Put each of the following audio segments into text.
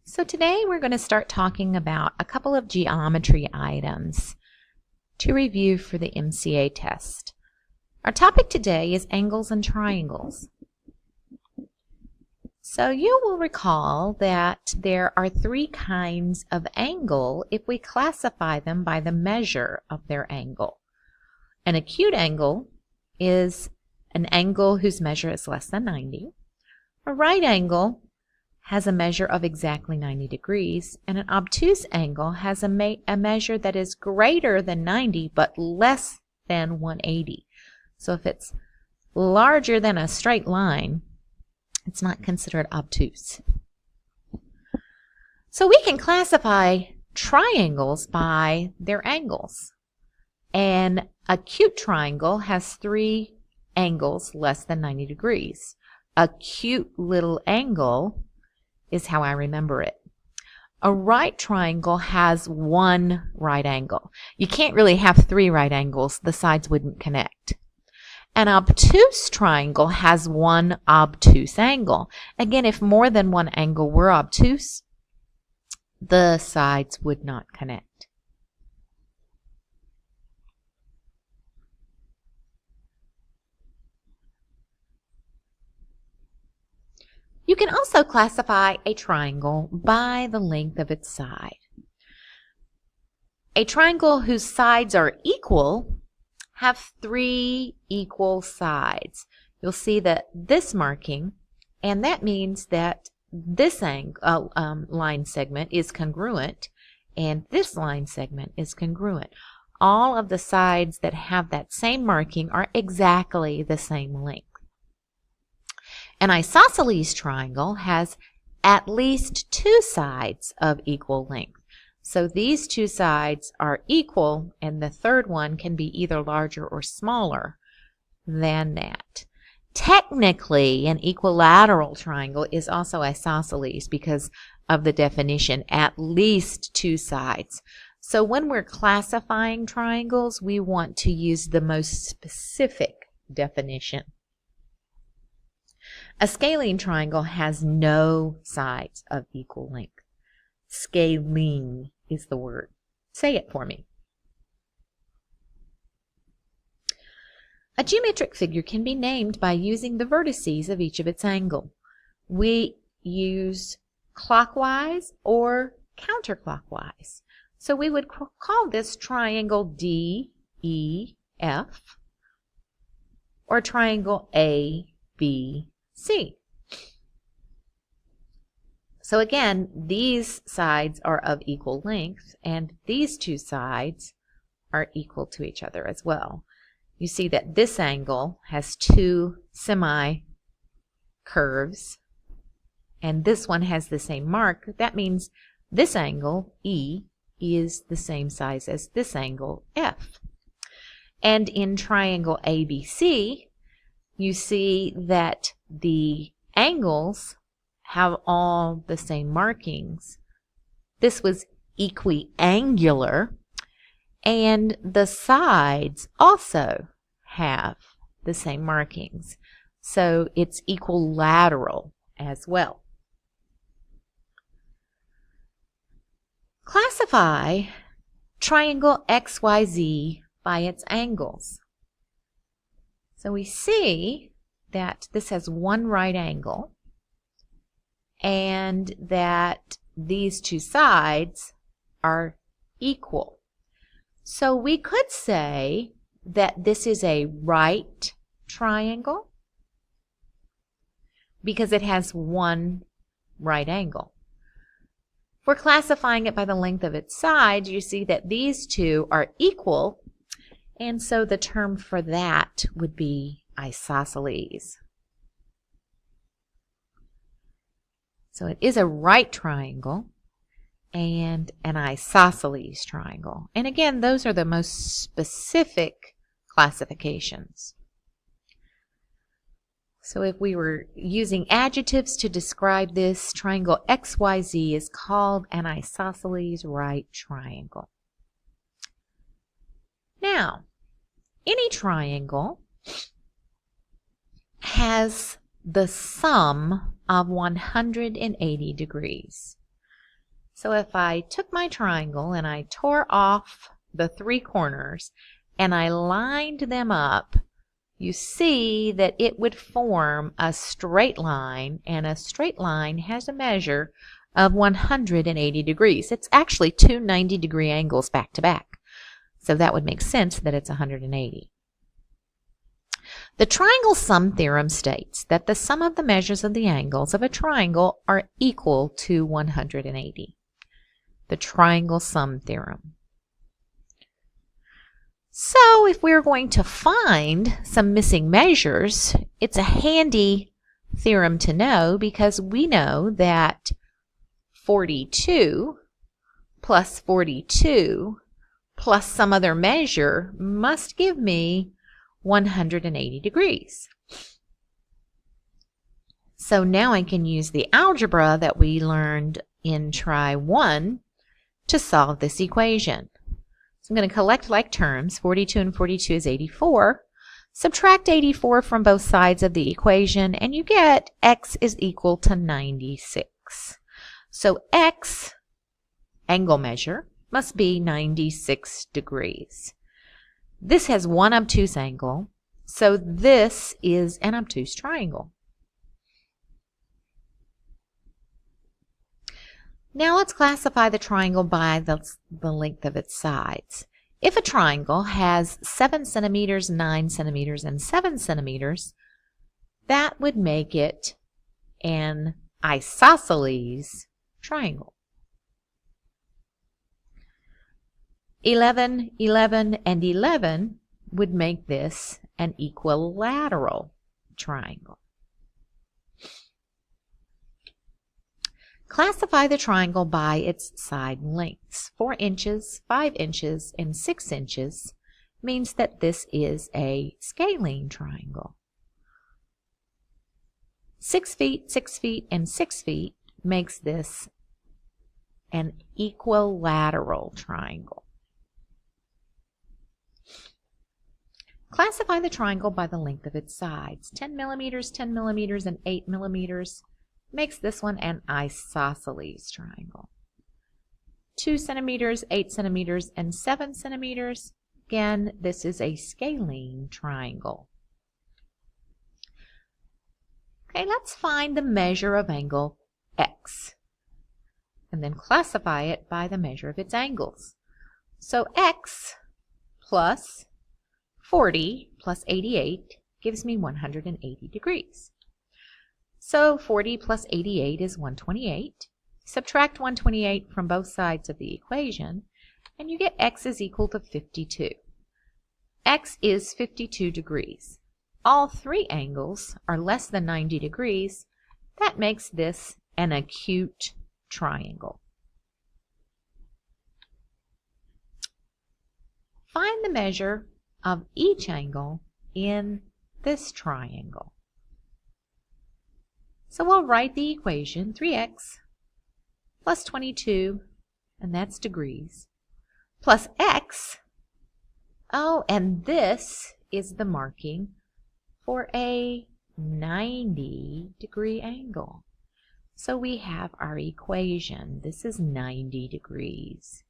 So today we're going to start talking about a couple of geometry items to review for the MCA test. Our topic today is angles and triangles. So you will recall that there are three kinds of angle if we classify them by the measure of their angle. An acute angle is an angle whose measure is less than 90. A right angle has a measure of exactly 90 degrees, and an obtuse angle has a measure that is greater than 90 but less than 180. So if it's larger than a straight line, it's not considered obtuse. So we can classify triangles by their angles. An acute triangle has three angles less than 90 degrees. A cute little angle is how I remember it. A right triangle has one right angle. You can't really have three right angles. The sides wouldn't connect. An obtuse triangle has one obtuse angle. Again, if more than one angle were obtuse, the sides would not connect. You can also classify a triangle by the length of its side. A triangle whose sides are equal have three equal sides. You'll see that this marking, and that means that this line segment is congruent, and this line segment is congruent. All of the sides that have that same marking are exactly the same length. An isosceles triangle has at least two sides of equal length. So these two sides are equal, and the third one can be either larger or smaller than that. Technically, an equilateral triangle is also isosceles because of the definition, at least two sides. So when we're classifying triangles, we want to use the most specific definition. A scalene triangle has no sides of equal length. Scalene is the word. Say it for me. A geometric figure can be named by using the vertices of each of its angles. We use clockwise or counterclockwise. So we would call this triangle DEF or triangle ABC. So again, these sides are of equal length, and these two sides are equal to each other as well. You see that this angle has two semi-curves, and this one has the same mark. That means this angle, E, is the same size as this angle, F. And in triangle ABC, you see that the angles have all the same markings. This was equiangular, and the sides also have the same markings. So it's equilateral as well. Classify triangle XYZ by its angles. So we see that this has one right angle and that these two sides are equal. So we could say that this is a right triangle because it has one right angle. If we're classifying it by the length of its sides, you see that these two are equal, and so the term for that would be isosceles. So it is a right triangle and an isosceles triangle. And again, those are the most specific classifications. So if we were using adjectives to describe this, triangle XYZ is called an isosceles right triangle. Now, any triangle has the sum of 180 degrees. So if I took my triangle and I tore off the 3 corners and I lined them up, you see that it would form a straight line, and a straight line has a measure of 180 degrees. It's actually 2 90-degree angles back to back. So that would make sense that it's 180. The triangle sum theorem states that the sum of the measures of the angles of a triangle are equal to 180. The triangle sum theorem. So if we're going to find some missing measures, it's a handy theorem to know, because we know that 42 plus 42 plus some other measure must give me 180 degrees. So now I can use the algebra that we learned in Try 1 to solve this equation. So I'm going to collect like terms. 42 and 42 is 84. Subtract 84 from both sides of the equation, and you get x is equal to 96. So x, angle measure, must be 96 degrees. This has one obtuse angle, so this is an obtuse triangle. Now let's classify the triangle by the length of its sides. If a triangle has 7 centimeters, 9 centimeters, and 7 centimeters, that would make it an isosceles triangle. 11, 11, and 11 would make this an equilateral triangle. Classify the triangle by its side lengths. 4 inches, 5 inches, and 6 inches means that this is a scalene triangle. 6 feet, 6 feet, and 6 feet makes this an equilateral triangle. Classify the triangle by the length of its sides. 10 millimeters, 10 millimeters, and 8 millimeters makes this one an isosceles triangle. 2 centimeters, 8 centimeters, and 7 centimeters. Again, this is a scalene triangle. Okay, let's find the measure of angle x, and then classify it by the measure of its angles. So x plus 40 plus 88 gives me 180 degrees. So 40 plus 88 is 128. Subtract 128 from both sides of the equation, and you get x is equal to 52. X is 52 degrees. All 3 angles are less than 90 degrees. That makes this an acute triangle. Find the measure of each angle in this triangle. So we'll write the equation 3x plus 22, and that's degrees, plus x. Oh, and this is the marking for a 90-degree angle. So we have our equation. This is 90 degrees.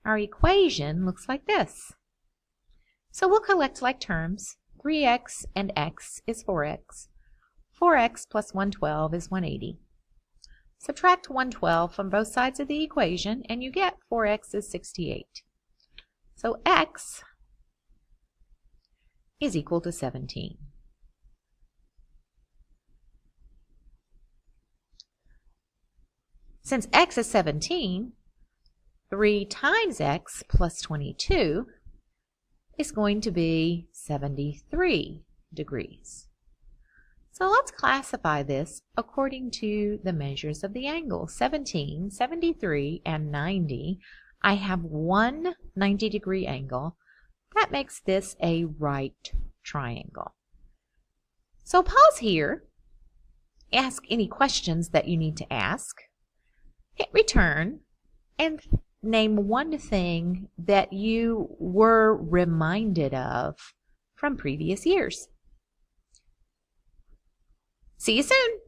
Our equation looks like this. So we'll collect like terms. 3x and x is 4x. 4x plus 112 is 180. Subtract 112 from both sides of the equation, and you get 4x is 68. So x is equal to 17. Since x is 17, 3 times x plus 22 is going to be 73 degrees. So let's classify this according to the measures of the angle. 17, 73, and 90. I have one 90-degree angle. That makes this a right triangle. So pause here, ask any questions that you need to ask, hit return, and name one thing that you were reminded of from previous years. See you soon!